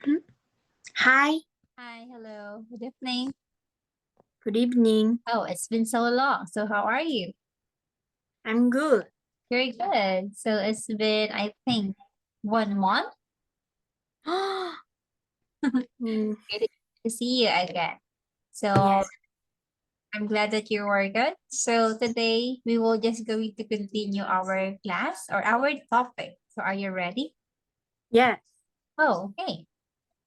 Hi, Hi, hello. Good evening. good evening. Oh, it's been so long. So how are you? I'm good. Very good. So it's been, I think, 1 month. Mm, Good to see you again. So yes, I'm glad that you were good. So today we will just going to continue our class or our topic. So are you ready? yes, Oh, okay.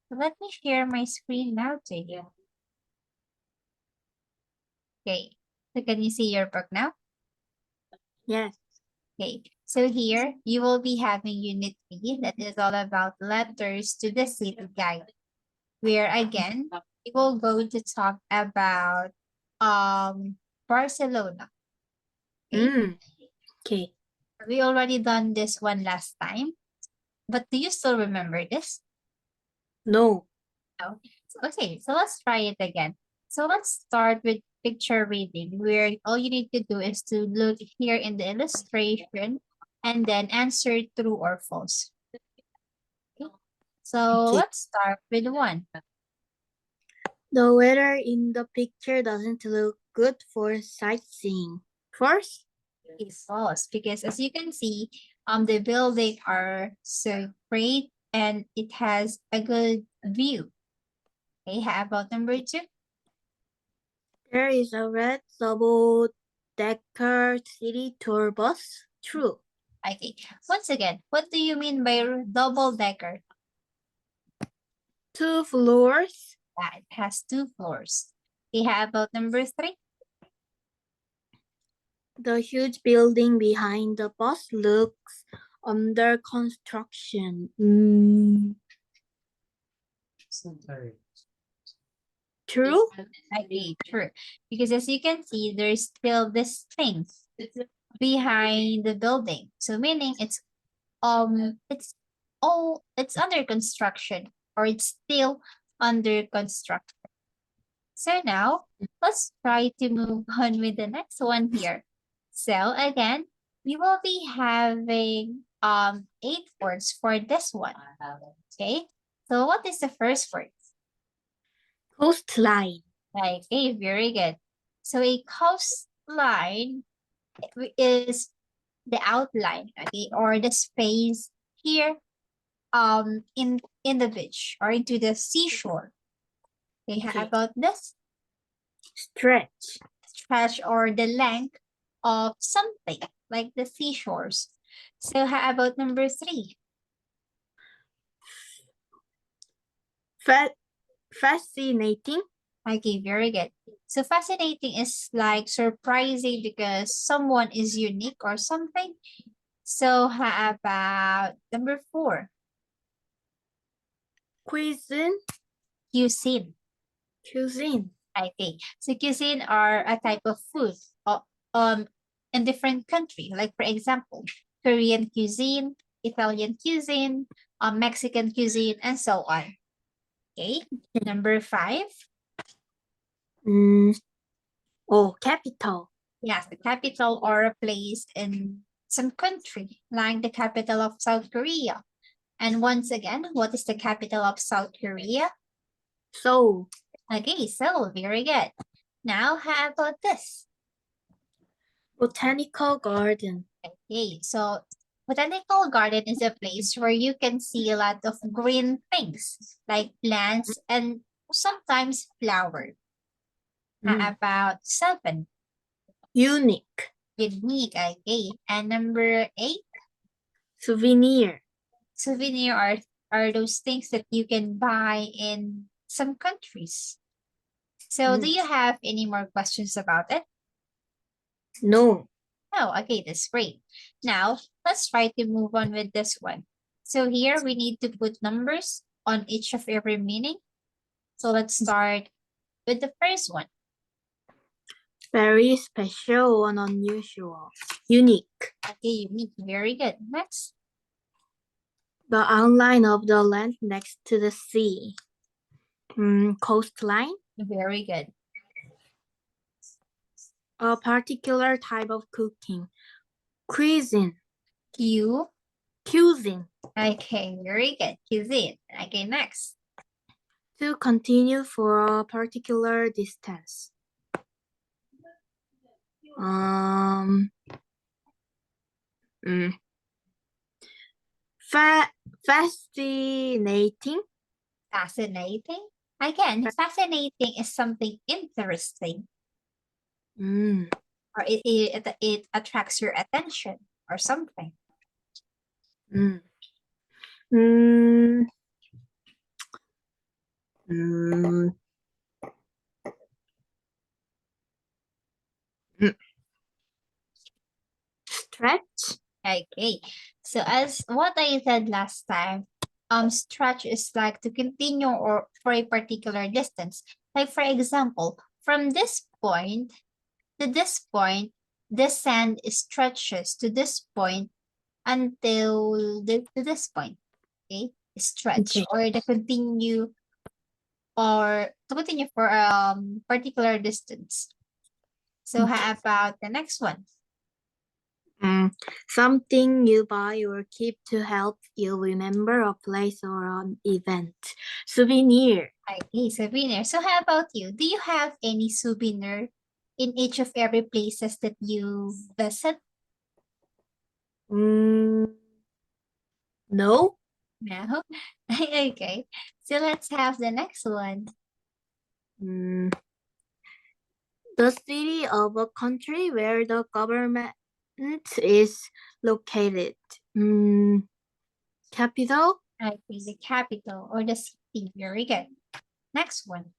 So let me share my screen now to you. Okay. So can you see your book now? yes. Okay, so here you will be having Unit 3 that is all about letters to the city guide, where again, we will go to talk about Barcelona. Okay, Mm, okay. we already done this one last time, but do you still remember this? No. No. Okay, so let's try it again. So let's start with picture reading, where all you need to do is to look here in the illustration and then answer true or false. Okay. So Okay. let's start with one. The weather in the picture doesn't look good for sightseeing. First, It's false because as you can see, the building are so great and it has a good view. Okay, how about number two? there is a red double-decker city tour bus. True. Okay, once again, what do you mean by double decker? 2 floors. That it has two floors. Okay, how about number three? The huge building behind the bus looks under construction. True. Okay, true. Because as you can see, there's still this thing behind the building. So meaning it's under construction or it's still under construction. So now let's try to move on with the next one here. So again, we will be having 8 words for this one. Okay. So what is the first word? Coastline. Okay, very good. So a coastline is the outline, okay, or the space here in the beach or into the seashore. Okay, how Okay. about this? Stretch. Stretch or the length of something like the seashores. So how about number three? Fa- fascinating. Okay, very good. So fascinating is like surprising because someone is unique or something. So how about number four? Cuisine. Cuisine. Cuisine. Okay. So cuisine are a type of food um in different country. Like for example, Korean cuisine, Italian cuisine, Mexican cuisine, and so on. Okay. Number five. Mm, capital. Yes, the capital or a place in some country, like the capital of South Korea. And once again, what is the capital of South Korea? Seoul. Okay, so very good. Now, how about this? Botanical garden. Okay, so botanical garden is a place where you can see a lot of green things like plants and sometimes flowers. How Mm, about seven? unique. Unique, okay. And number eight, Souvenir. souvenir are those things that you can buy in some countries. So do Mm, you have any more questions about it? no. Oh, okay, that's great. Now, let's try to move on with this one. So here we need to put numbers on each of every meaning. So let's start with the first one. Very special and unusual. Unique. Okay, unique. Very good. Next. The outline of the land next to the sea. Coastline. Very good. A particular type of cooking. Cuisine. Q. Cuisine. Okay, very good. Cuisine. Okay, next. To continue for a particular distance. Um, mm, fa- fascinating. Fascinating. Again, fascinating is something interesting, Mm, or it attracts your attention or something. mm, mm, mm, mm. Stretch. Okay. So as what I said last time, stretch is like to continue or for a particular distance. Like for example, from this point to this point, the sand stretches to this point until to this point. Okay, stretch Okay. or the continue or to continue for particular distance. So how about the next one? Something you buy or keep to help you remember a place or an event. Souvenir. Okay, souvenir. So how about you? Do you have any souvenir in each of every places that you visit? Mm, no. No. Okay. So let's have the next one. Mm, the city of a country where the government is located. Capital. Okay, the capital or the city. Very good. Next one.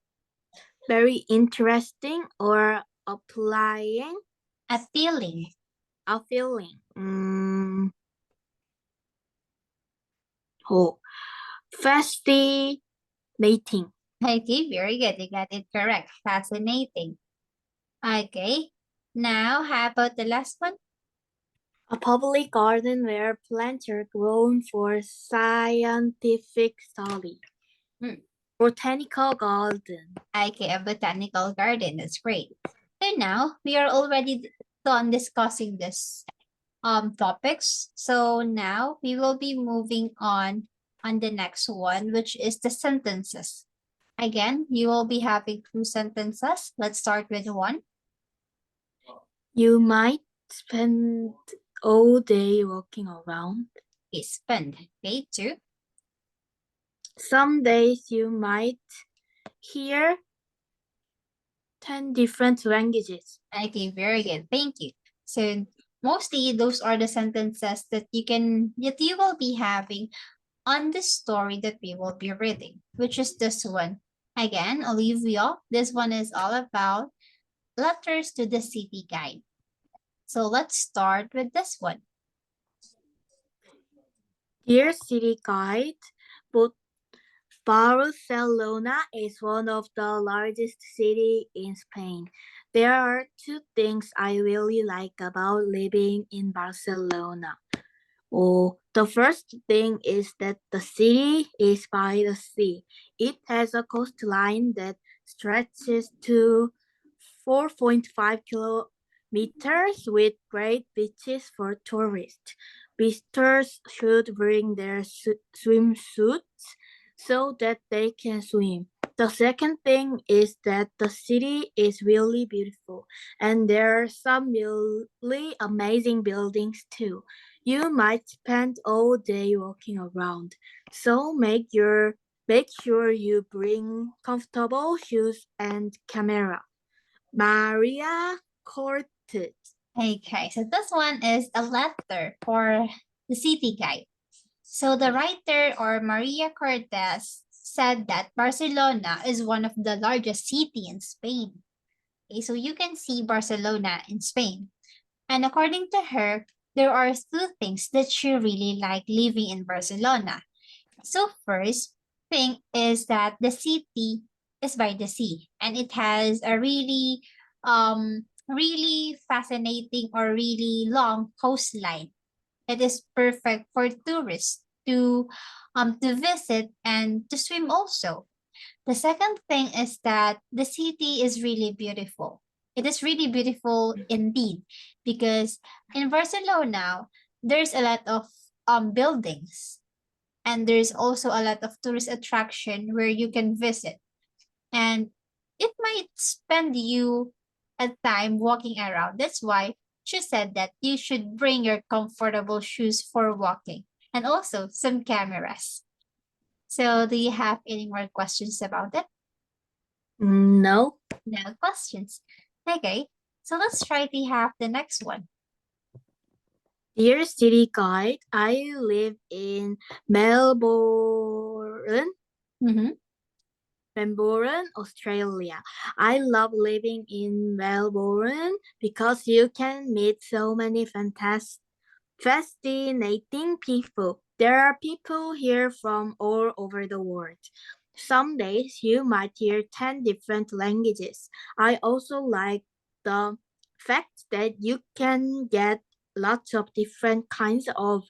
Very interesting or applying Appealing. a feeling. Oh, fascinating. Okay, very good. You got it correct. Fascinating. Okay. Now, how about the last one? A public garden where plants are grown for scientific study. Hmm. Botanical garden. Okay, a botanical garden. That's great. So now we are already done discussing this topics. So now we will be moving on the next one, which is the sentences. Again, you will be having two sentences. Let's start with one. You might spend all day walking around. Okay, spend. Okay, two. Some days you might hear 10 different languages. Okay, very good. Thank you. So mostly those are the sentences that you will be having on the story that we will be reading, which is this one. Again, Olivia, this one is all about letters to the city guide. So let's start with this one. Dear City Guide, Bo- Barcelona is one of the largest cities in Spain. There are two things I really like about living in Barcelona. Oh, the first thing is that the city is by the sea. It has a coastline that stretches to 4.5 kilometers with great beaches for tourists. Visitors should bring their swimsuits so that they can swim. The second thing is that the city is really beautiful and there are some really amazing buildings too. You might spend all day walking around, so make sure you bring comfortable shoes and camera. Maria Cortez. Okay, so this one is a letter for the city guide. So the writer or Maria Cortez said that Barcelona is one of the largest city in Spain. Okay, so you can see Barcelona in Spain. And according to her, there are two things that she really liked living in Barcelona. So first thing is that the city is by the sea and it has a really fascinating or really long coastline. It is perfect for tourists to visit and to swim also. The second thing is that the city is really beautiful. It is really beautiful indeed because in Barcelona there's a lot of buildings and there's also a lot of tourist attraction where you can visit. And it might spend you a time walking around. That's why she said that you should bring your comfortable shoes for walking and also some cameras. So, do you have any more questions about it? No. No questions. Okay, so let's try to have the next one. Dear City Guide, I live in Melbourne, Mm-hmm. Melbourne, Australia. I love living in Melbourne because you can meet so many fascinating people. There are people here from all over the world. Some days you might hear 10 different languages. I also like the fact that you can get lots of different kinds of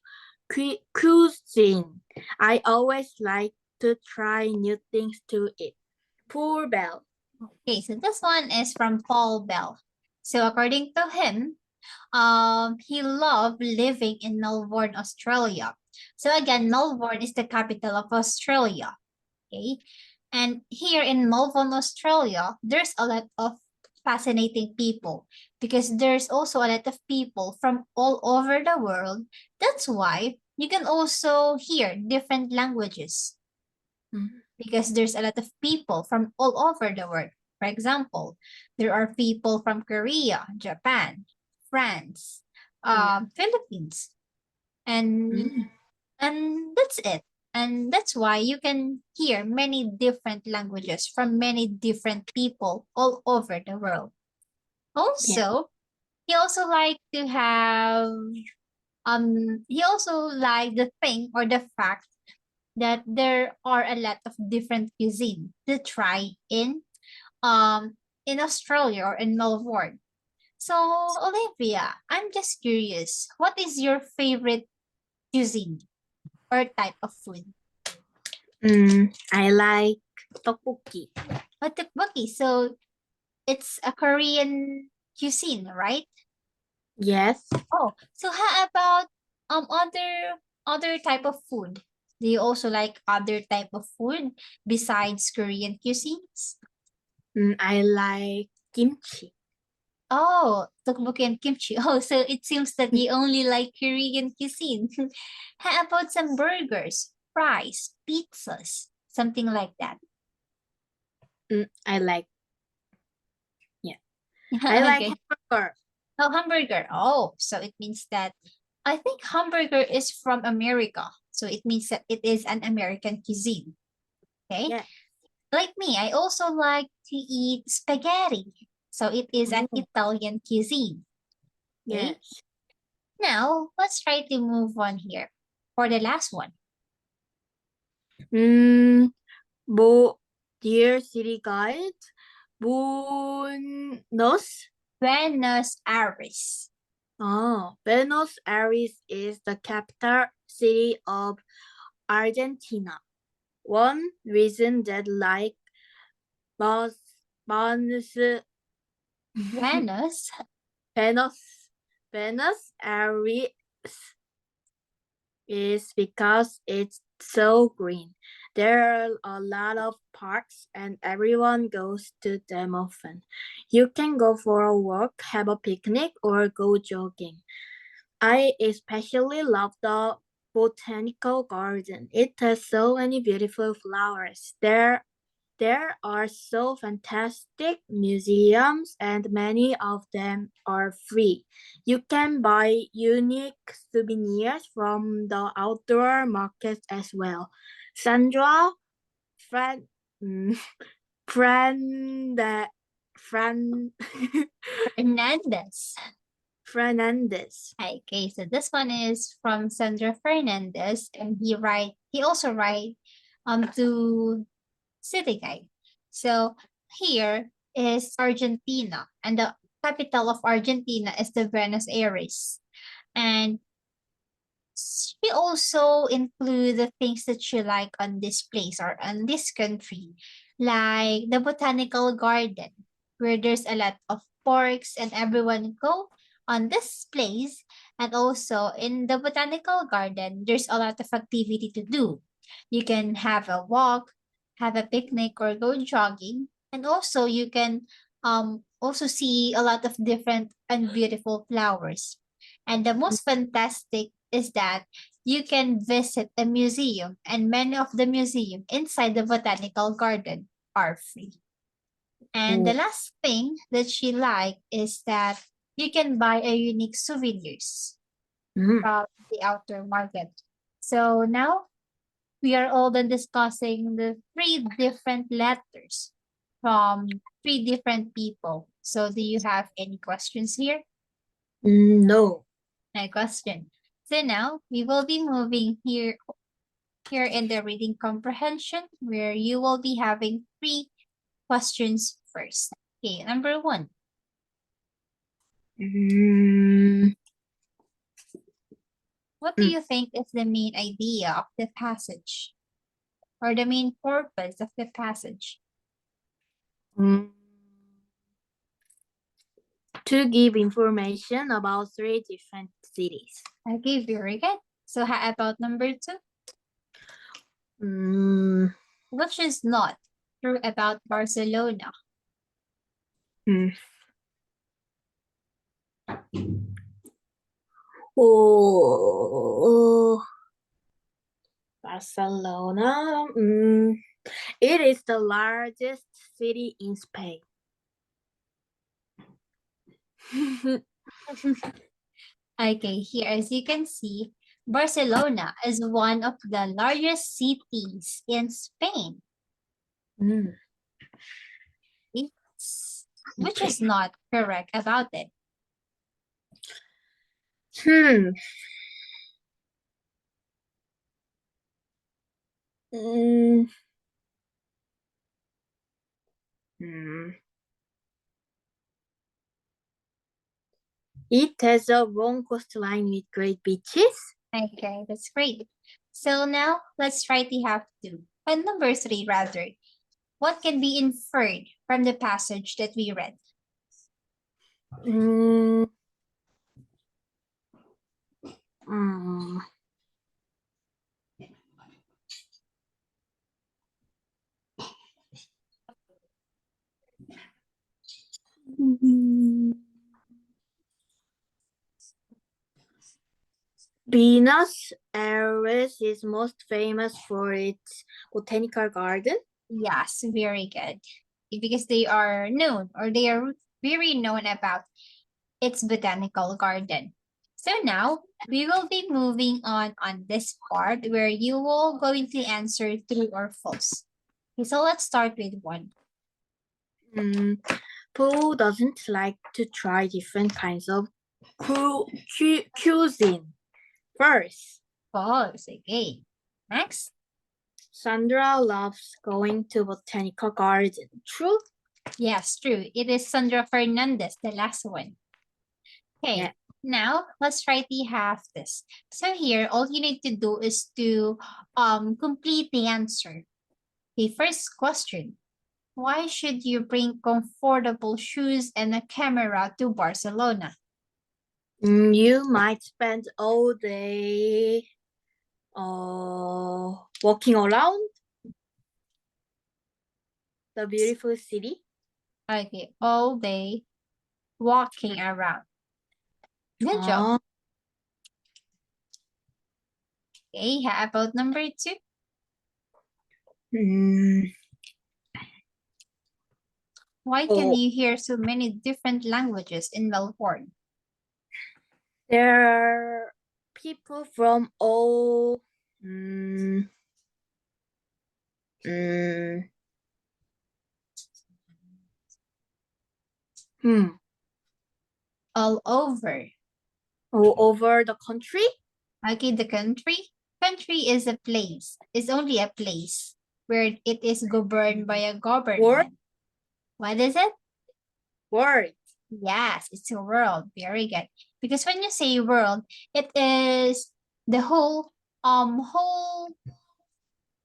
cuisine. I always like to try new things to eat. Poor Bell. Okay, so this one is from Paul Bell. So according to him, he loved living in Melbourne, Australia. So again, Melbourne is the capital of Australia. Okay, and here in Melbourne, Australia, there's a lot of fascinating people because there's also a lot of people from all over the world. That's why you can also hear different languages because there's a lot of people from all over the world. For example, there are people from Korea, Japan, France, Yeah. Philippines, and Mm. that's it. And that's why you can hear many different languages from many different people all over the world. Yeah. Also, he also like to have he also like the thing or the fact that there are a lot of different cuisine to try in Australia or in Melbourne. So, Olivia, I'm just curious, what is your favorite cuisine or type of food? I like tteokbokki. Oh, tteokbokki. So, it's a Korean cuisine, right? Yes. Oh, so how about other type of food? Do you also like other type of food besides Korean cuisines? I like kimchi. Oh, tteokbokki and kimchi. Oh, so it seems that you only like Korean cuisine. How about some burgers, fries, pizzas, something like that? I like, yeah. I like Okay. hamburger. Oh, hamburger. Oh, so it means that I think hamburger is from America. So it means that it is an American cuisine. Okay. Yeah. Like me, I also like to eat spaghetti. So it is an Oh, Italian cuisine. Okay. yes. Now let's try to move on here for the last one. Mm, Bo, dear city guide, Buenos. Buenos Aires. Buenos Aires is the capital city of Argentina. One reason that like Bos, Buenos, Buenos. Buenos, Buenos Aires is because it's so green. There are a lot of parks and everyone goes to them often. You can go for a walk, have a picnic, or go jogging. I especially love the botanical garden. It has so many beautiful flowers. There are so fantastic museums and many of them are free. You can buy unique souvenirs from the outdoor markets as well. Sandra, Fran, Fran, Fran, Fernandez. Fernandez. Okay, so this one is from Sandra Fernandez, and he also write to City Guide. So here is Argentina, and the capital of Argentina is the Buenos Aires. And she also include the things that she like on this place or on this country, like the botanical garden, where there's a lot of parks and everyone go on this place. And also in the botanical garden, there's a lot of activity to do. You can have a walk, have a picnic, or go jogging. And also you can also see a lot of different and beautiful flowers. And the most fantastic is that you can visit a museum, and many of the museum inside the botanical garden are free. And the Oh. last thing that she liked is that you can buy a unique souvenirs Mm. from the outdoor market. So now we are all done discussing the three different letters from three different people. So do you have any questions here? No. No question. So now we will be moving here in the reading comprehension where you will be having three questions first. Okay, number one. Mm. What do you think is the main idea of the passage or the main purpose of the passage? Mm. To give information about three different cities. Okay, very good. So how about number two? Mm. Which is not true about Barcelona? Mm. Oh, Barcelona. It is the largest city in Spain. Okay, here as you can see, Barcelona is one of the largest cities in Spain. Mm. Which Okay. is not correct about it. Hmm. Mm. Hmm. It has a long coastline with great beaches. Okay, that's great. So now let's try to have two. And number three, rather. What can be inferred from the passage that we read? Mm. Mm. Buenos Aires is most famous for its botanical garden. Yes, very good. Because they are known or they are very known about its botanical garden. So now we will be moving on this part where you will going to answer true or false. Okay, so let's start with one. Mm. Who doesn't like to try different kinds of cuisine? First, False. Okay. Next. Sandra loves going to botanical garden. True? Yes, true. It is Sandra Fernandez, the last one. Yeah. Okay. Now let's try to have this. So here, all you need to do is to complete the answer. The first question. Why should you bring comfortable shoes and a camera to Barcelona? You might spend all day walking around the beautiful city. Okay, all day walking around. Good job. Uh, Okay, how about number two? mm, Why can oh, you hear so many different languages in Melbourne? there are people from all mm, mm, hmm, All over. all over the country. Okay, the country. Country is a place. It's only a place where it is governed by a World, government. What is it? world. Yes, it's a world. Very good. Because when you say world, it is the whole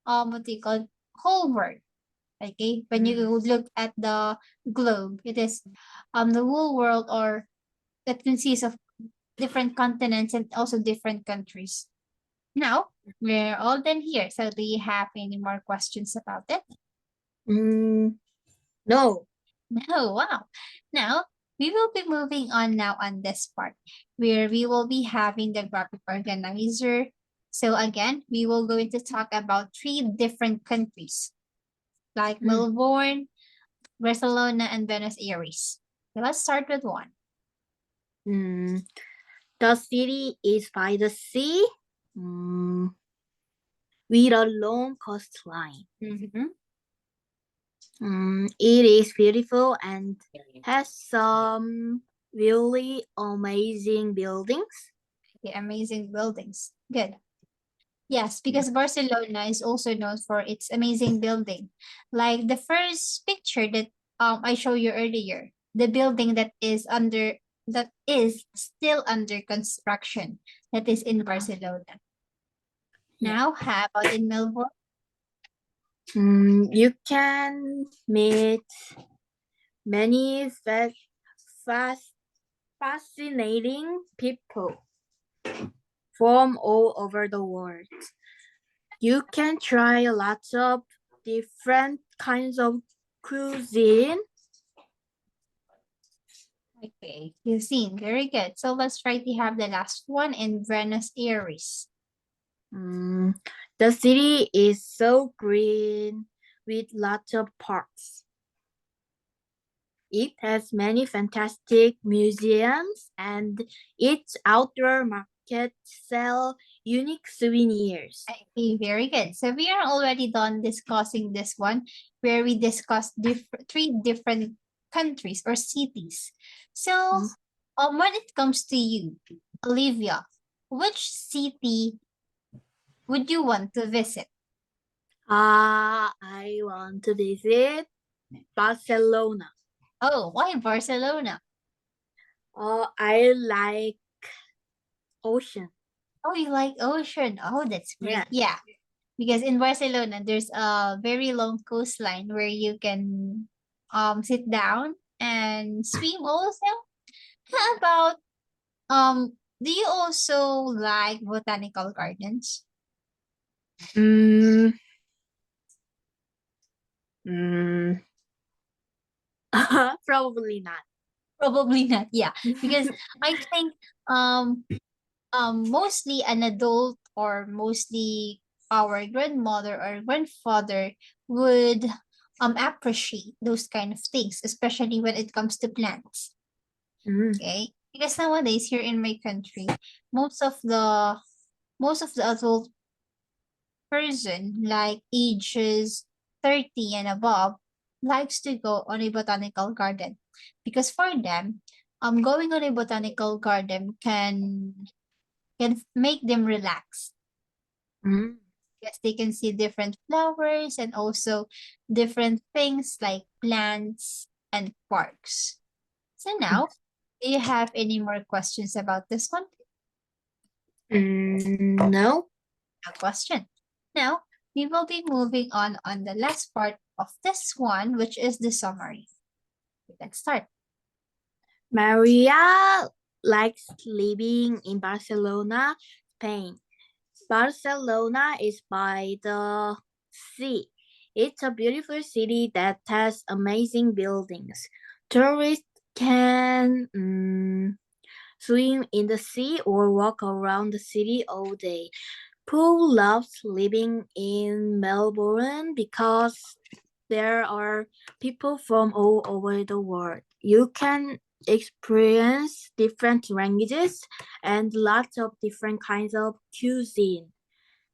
what do you call it? Whole world. Okay. When you look at the globe, it is the whole world or that consists of different continents and also different countries. Now, We're all done here. So do you have any more questions about it? No. No, wow. Now, we will be moving on now on this part where we will be having the graphic organizer. So again, we will going to talk about three different countries like Mm. Melbourne, Barcelona, and Buenos Aires. So let's start with one. Mm. The city is by the sea with a long coastline. Mhm. It is beautiful and has some really amazing buildings. Okay, amazing buildings. Good. Yes, because Barcelona is also known for its amazing building. Like the first picture that I showed you earlier, the building that is still under construction, that is in Barcelona. Yeah. Now, how about in Melbourne? You can meet many fast, fascinating people from all over the world. You can try lots of different kinds of cuisine. Okay, you've seen. Very good. So let's try to have the last one in Buenos Aires. Mm, the city is so green with lots of parks. It has many fantastic museums and its outdoor markets sell unique souvenirs. Okay, very good. So we are already done discussing this one, where we discussed three different countries or cities. So, Mm. when it comes to you, Olivia, which city would you want to visit? I want to visit Barcelona. Oh, why Barcelona? I like ocean. Oh, you like ocean. Oh, that's Yeah. great. Yeah, because in Barcelona, there's a very long coastline where you can sit down and swim also. How about do you also like botanical gardens? Mm, mm, probably not. Probably not. Yeah, because I think mostly an adult or mostly our grandmother or grandfather would appreciate those kind of things, especially when it comes to plants. Mm, Okay, because nowadays here in my country, most of the most of the adult person like ages 30 and above likes to go on a botanical garden because for them going on a botanical garden can make them relax mm, because they can see different flowers and also different things like plants and parks. So now, do you have any more questions about this one? no. No question. Now, we will be moving on the last part of this one, which is the summary. Let's start. Maria likes living in Barcelona, Spain. Barcelona is by the sea. It's a beautiful city that has amazing buildings. Tourists can swim in the sea or walk around the city all day. Pooh loves living in Melbourne because there are people from all over the world. You can experience different languages and lots of different kinds of cuisine.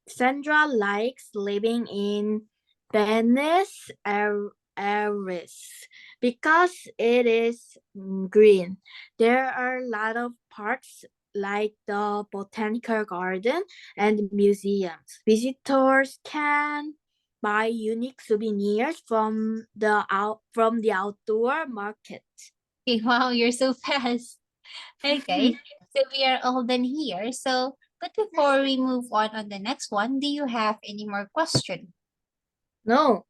Sandra likes living in Buenos Aires because it is green. There are a lot of parks like the botanical garden and museums. Visitors can buy unique souvenirs from the outdoor market. Okay, wow, you're so fast. Okay, so we are all done here. So, but before we move on the next one, do you have any more question? No.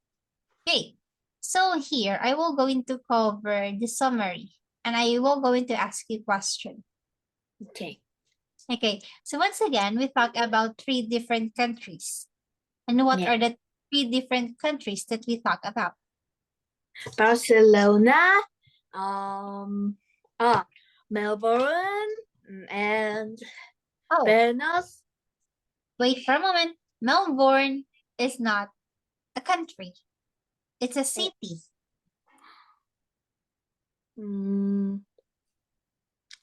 Okay, so here I will going to cover the summary and I will going to ask you question. Okay. Okay, so once again, we talk about 3 different countries. And what Yeah. are the 3 different countries that we talk about? Barcelona, um, Melbourne, and Oh, Venice. wait for a moment. Melbourne is not a country. It's a city. Mm,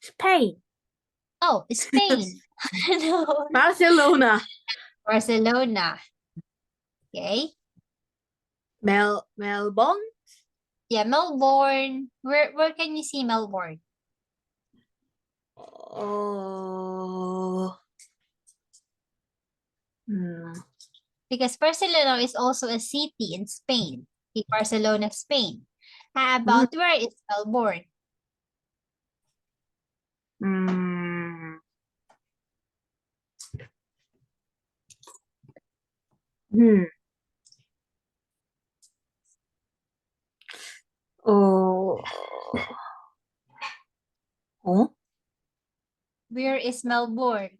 Spain. Oh, Spain. No. Barcelona. Barcelona. Okay. Melbourne. Yeah, Melbourne. Where can you see Melbourne? Oh, hmm. Because Barcelona is also a city in Spain. Okay, Barcelona, Spain. How Hmm. about where is Melbourne? Hmm. Hmm. Oh. Oh. Where is Melbourne?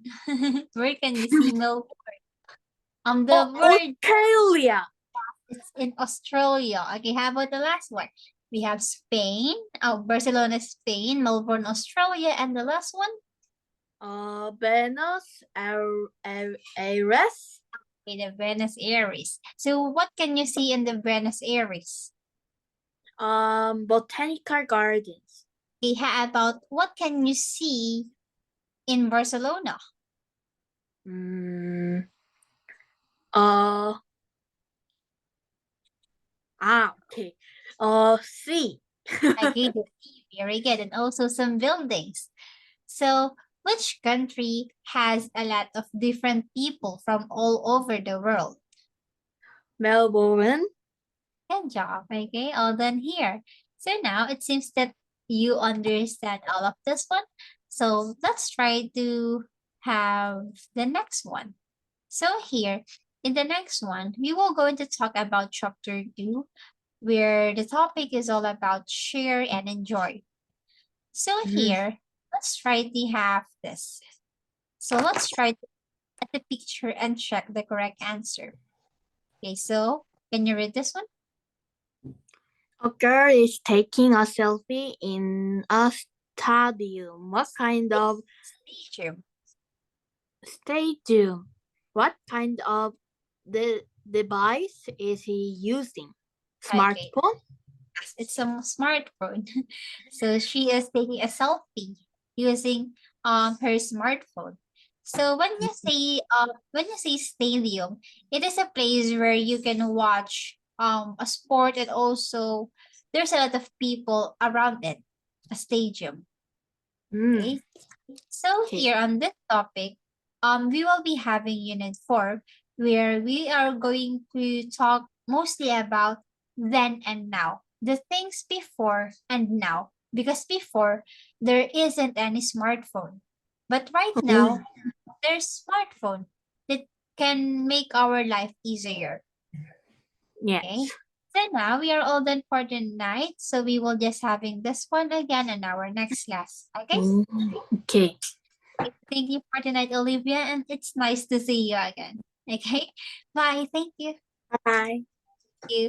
Where can you see Melbourne? Oh, The word Australia. is in Australia. Okay, how about the last one? We have Spain, Barcelona, Spain, Melbourne, Australia, and the last one, Buenos Aires. in the Buenos Aires. So what can you see in the Buenos Aires? Botanical gardens. Okay, how about what can you see in Barcelona? Mm, uh, okay. Sea. Okay, the sea, very good, and also some buildings. So, which country has a lot of different people from all over the world? Melbourne. Good job. Okay, all done here. So now it seems that you understand all of this one. So let's try to have the next one. So here, in the next one, we will going to talk about chapter 2, where the topic is all about share and enjoy. So Mm, here, let's try to have this. So let's try to at the picture and check the correct answer. Okay, so can you read this one? A girl is taking a selfie in a stadium. What kind of Stadium. stadium? What kind of device is he using? Okay, Smartphone? it's a smartphone. So she is taking a selfie using her smartphone. So when you say stadium, it is a place where you can watch a sport, and also there's a lot of people around it. A stadium. Mm, Okay. So okay. here on this topic, we will be having unit 4, where we are going to talk mostly about then and now, the things before and now. Because before, there isn't any smartphone. But right Oh, now, there's smartphone that can make our life easier. Okay. yes. So now we are all done for the night. So we will just having this one again in our next class. Okay. Oh, okay. Thank you for tonight, Olivia, and it's nice to see you again. Okay, bye. Thank you. Bye. Thank you.